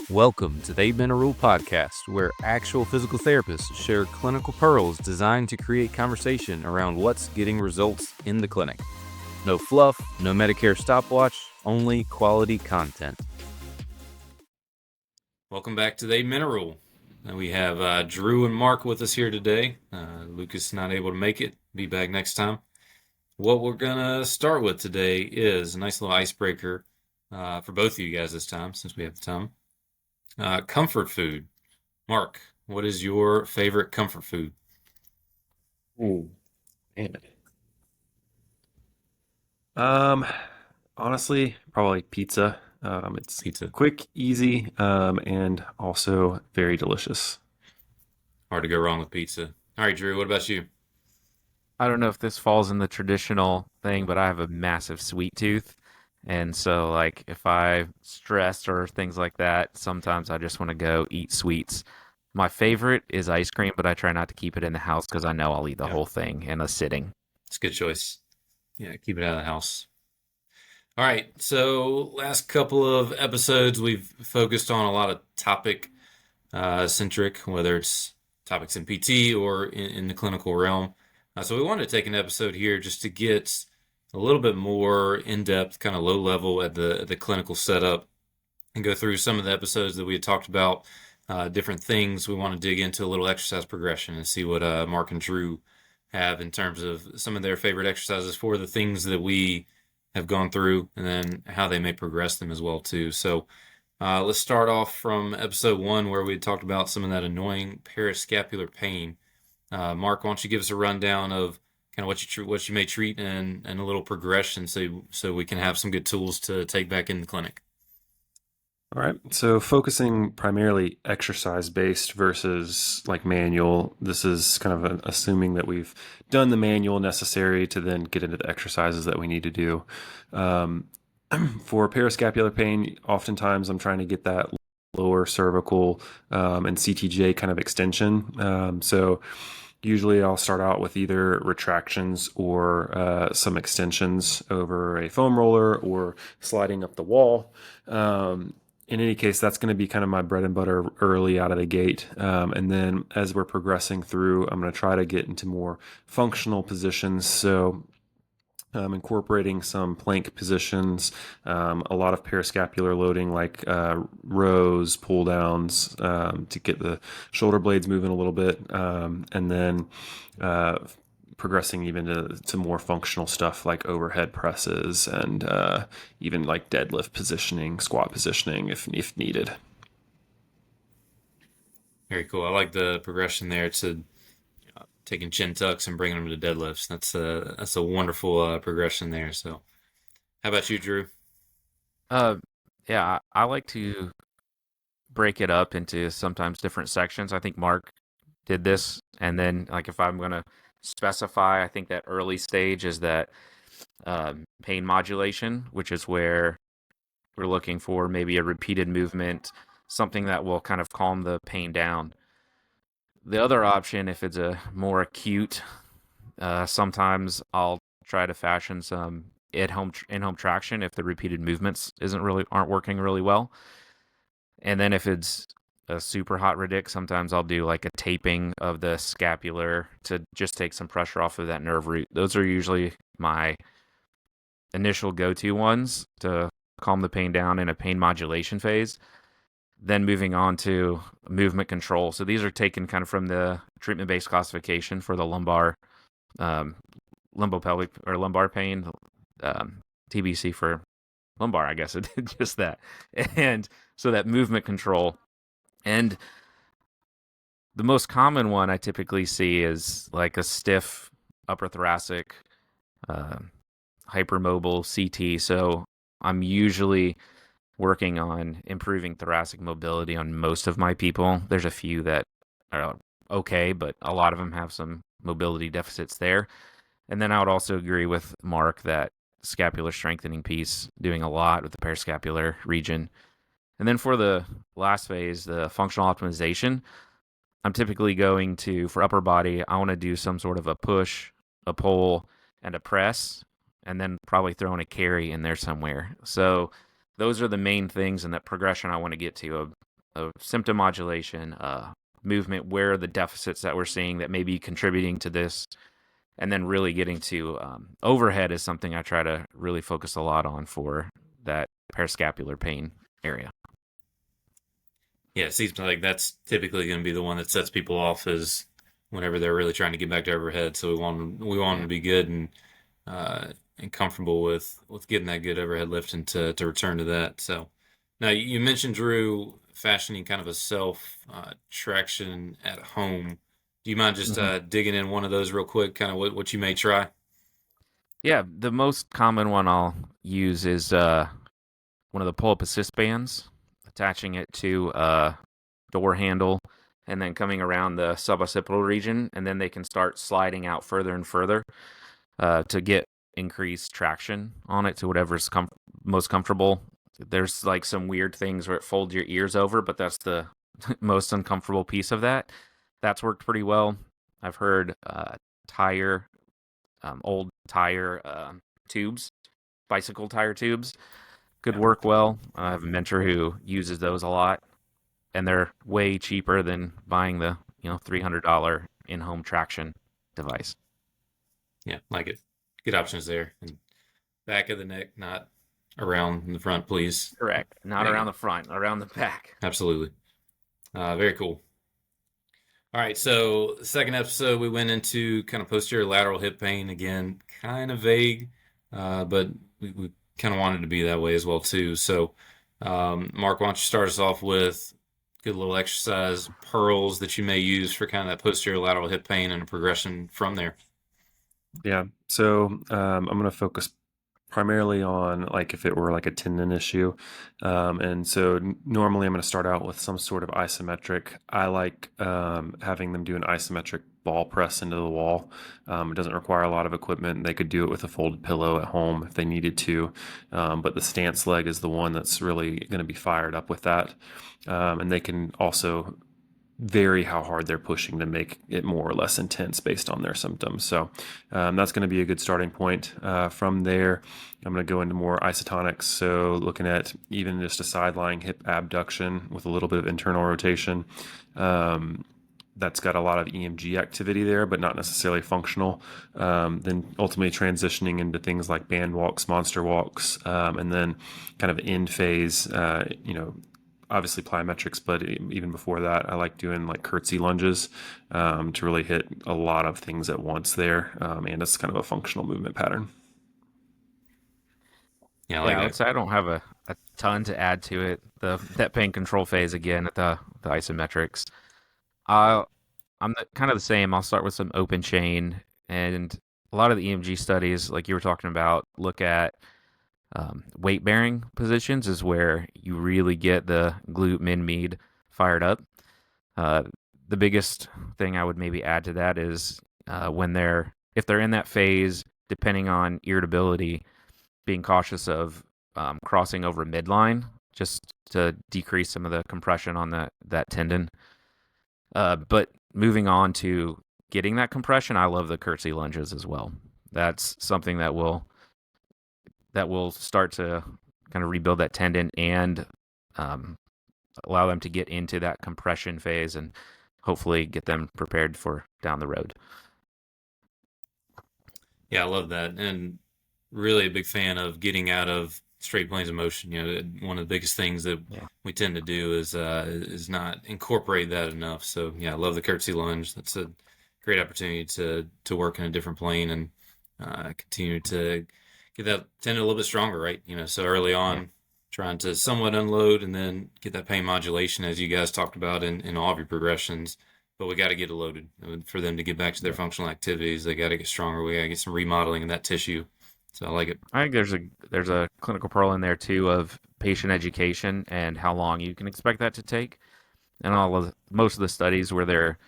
Welcome to the 8 Minute Rule podcast, where actual physical therapists share clinical pearls designed to create conversation around what's getting results in the clinic. No fluff, no Medicare stopwatch, only quality content. Welcome back to the 8 Minute Rule. We have Drew and Mark with us here today. Lucas not able to make it. Be back next time. What we're going to start with today is a nice little icebreaker for both of you guys this time, since we have the time. Comfort food. Mark, what is your favorite comfort food? Ooh, damn it. Honestly, probably pizza. It's Pizza. quick, easy, and also very delicious. Hard to go wrong with pizza. All right, Drew, what about you? I don't know if this falls in the traditional thing, but I have a massive sweet tooth. And so, like, if I'm stressed or things like that, sometimes I just want to go eat sweets. My favorite is ice cream, but I try not to keep it in the house because I know I'll eat the Yeah, whole thing in a sitting. it's a good choice. Yeah, keep it out of the house. All right, so last couple of episodes, we've focused on a lot of topic centric, whether it's topics in PT or in the clinical realm. So we wanted to take an episode here just to get a little bit more in depth, kind of low level at the clinical setup, and go through some of the episodes that we had talked about, different things. We want to dig into a little exercise progression and see what Mark and Drew have in terms of some of their favorite exercises for the things that we have gone through, and then how they may progress them as well too. So let's start off from episode 1, where we had talked about some of that annoying parascapular pain. Mark, why don't you give us a rundown of kind of what you may treat, and a little progression, so we can have some good tools to take back in the clinic. All right. So focusing primarily exercise based versus like manual. This is kind of assuming that we've done the manual necessary to then get into the exercises that we need to do. Um, for parascapular pain, oftentimes I'm trying to get that lower cervical and CTJ kind of extension. So usually I'll start out with either retractions or some extensions over a foam roller or sliding up the wall. In any case, that's going to be kind of my bread and butter early out of the gate. And then as we're progressing through, I'm going to try to get into more functional positions. So incorporating some plank positions, a lot of parascapular loading like rows, pull downs to get the shoulder blades moving a little bit. And then progressing even to more functional stuff like overhead presses and even like deadlift positioning, squat positioning if needed. Very cool. I like the progression there to taking chin tucks and bringing them to deadlifts. That's a wonderful progression there. So, how about you, Drew? Uh, yeah, I like to break it up into sometimes different sections. I think Mark did this. And then, like, if I'm going to specify, I think that early stage is that pain modulation, which is where we're looking for maybe a repeated movement, something that will kind of calm the pain down. The other option, if it's a more acute, sometimes I'll try to fashion some in-home traction if the repeated movements aren't working really well. And then if it's a super hot radic, sometimes I'll do like a taping of the scapular to just take some pressure off of that nerve root. Those are usually my initial go-to ones to calm the pain down in a pain modulation phase. Then moving on to movement control. So these are taken kind of from the treatment-based classification for the um, lumbopelvic or lumbar pain, TBC for lumbar, I guess it did just that. And so that movement control. And the most common one I typically see is like a stiff upper thoracic, uh, hypermobile CT. So I'm usually working on improving thoracic mobility on most of my people. There's a few that are okay, but a lot of them have some mobility deficits there. And then I would also agree with Mark that scapular strengthening piece, doing a lot with the parascapular region. And then for the last phase, the functional optimization, I'm typically going to, for upper body, I want to do some sort of a push, a pull, and a press, and then probably throw in a carry in there somewhere. So those are the main things in that progression I want to get to. symptom modulation, movement, where are the deficits that we're seeing that may be contributing to this, and then really getting to overhead is something I try to really focus a lot on for that parascapular pain area. Yeah, it seems like that's typically going to be the one that sets people off is whenever they're really trying to get back to overhead. So we want them to be good and comfortable with getting that good overhead lift and to return to that. So now you mentioned, Drew, fashioning kind of a self traction at home. Do you mind just digging in one of those real quick, kind of what you may try? Yeah, the most common one I'll use is one of the pull-up assist bands, attaching it to a door handle, and then coming around the suboccipital region, and then they can start sliding out further and further to get increased traction on it to whatever's most comfortable. There's like some weird things where it folds your ears over, but that's the most uncomfortable piece of that. That's worked pretty well. I've heard old tire tubes, bicycle tire tubes, could work well. I have a mentor who uses those a lot, and they're way cheaper than buying the $300 in-home traction device. Yeah, like it. Good options there. And back of the neck, not around the front, please. Correct. Not around the front, around the back. Absolutely. Very cool. All right, so the second episode we went into kind of posterior lateral hip pain. Again, kind of vague, but we kind of wanted to be that way as well too. So, Mark, why don't you start us off with a good little exercise, pearls that you may use for kind of that posterior lateral hip pain and a progression from there. Yeah. So I'm going to focus primarily on like if it were like a tendon issue. And so normally I'm going to start out with some sort of isometric. I like having them do an isometric ball press into the wall. It doesn't require a lot of equipment. They could do it with a folded pillow at home if they needed to. But the stance leg is the one that's really going to be fired up with that. And they can also vary how hard they're pushing to make it more or less intense based on their symptoms. So that's going to be a good starting point. From there, I'm going to go into more isotonics. So looking at even just a side lying hip abduction with a little bit of internal rotation. That's got a lot of EMG activity there, but not necessarily functional. Then ultimately transitioning into things like band walks, monster walks, and then kind of end phase, obviously plyometrics, but even before that, I like doing like curtsy lunges to really hit a lot of things at once there. And it's kind of a functional movement pattern. Yeah, I would say I don't have a ton to add to it. That pain control phase again at the isometrics. I'm kind of the same. I'll start with some open chain, and a lot of the EMG studies, like you were talking about, look at weight bearing positions is where you really get the glute min med fired up. The biggest thing I would maybe add to that is if they're in that phase, depending on irritability, being cautious of crossing over midline just to decrease some of the compression on that tendon. But moving on to getting that compression, I love the curtsy lunges as well. That's something that will start to kind of rebuild that tendon and allow them to get into that compression phase and hopefully get them prepared for down the road. Yeah, I love that. And really a big fan of getting out of straight planes of motion. One of the biggest things that we tend to do is not incorporate that enough. So yeah, I love the curtsy lunge. That's a great opportunity to work in a different plane and continue to get that tendon a little bit stronger, right? So early on, trying to somewhat unload and then get that pain modulation as you guys talked about in all of your progressions. But we got to get it loaded for them to get back to their functional activities. They got to get stronger. We got to get some remodeling in that tissue. So I like it. I think there's a clinical pearl in there too of patient education and how long you can expect that to take. And most of the studies where they're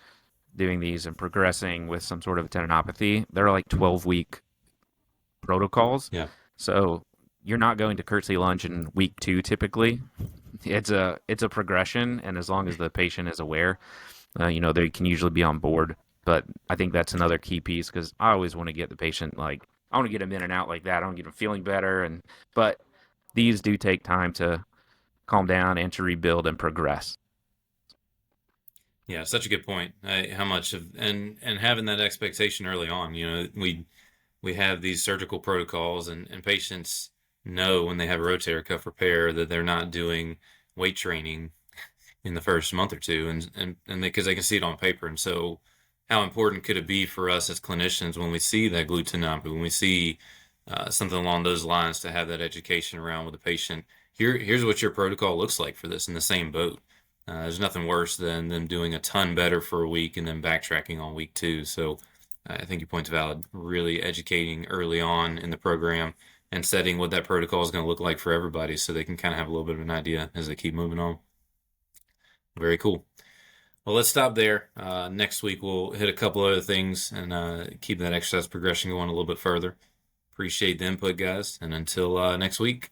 doing these and progressing with some sort of tendinopathy, they're like 12-week protocols. Yeah. So you're not going to curtsy lunge in week 2 typically. It's a progression, and as long as the patient is aware, they can usually be on board. But I think that's another key piece because I always want to get the patient I want to get them in and out like that. I want to get them feeling better, but these do take time to calm down and to rebuild and progress. Yeah, such a good point. How much of and having that expectation early on. We have these surgical protocols, and patients know when they have a rotator cuff repair that they're not doing weight training in the first month or two, and because they can see it on paper. And so, how important could it be for us as clinicians when we see that glutenopathy, when we see something along those lines, to have that education around with the patient? Here's what your protocol looks like for this in the same boat. There's nothing worse than them doing a ton better for a week and then backtracking on week two. So I think your point's valid. Really educating early on in the program and setting what that protocol is going to look like for everybody so they can kind of have a little bit of an idea as they keep moving on. Very cool. Well, let's stop there. Next week, we'll hit a couple other things and keep that exercise progression going a little bit further. Appreciate the input, guys. And until next week.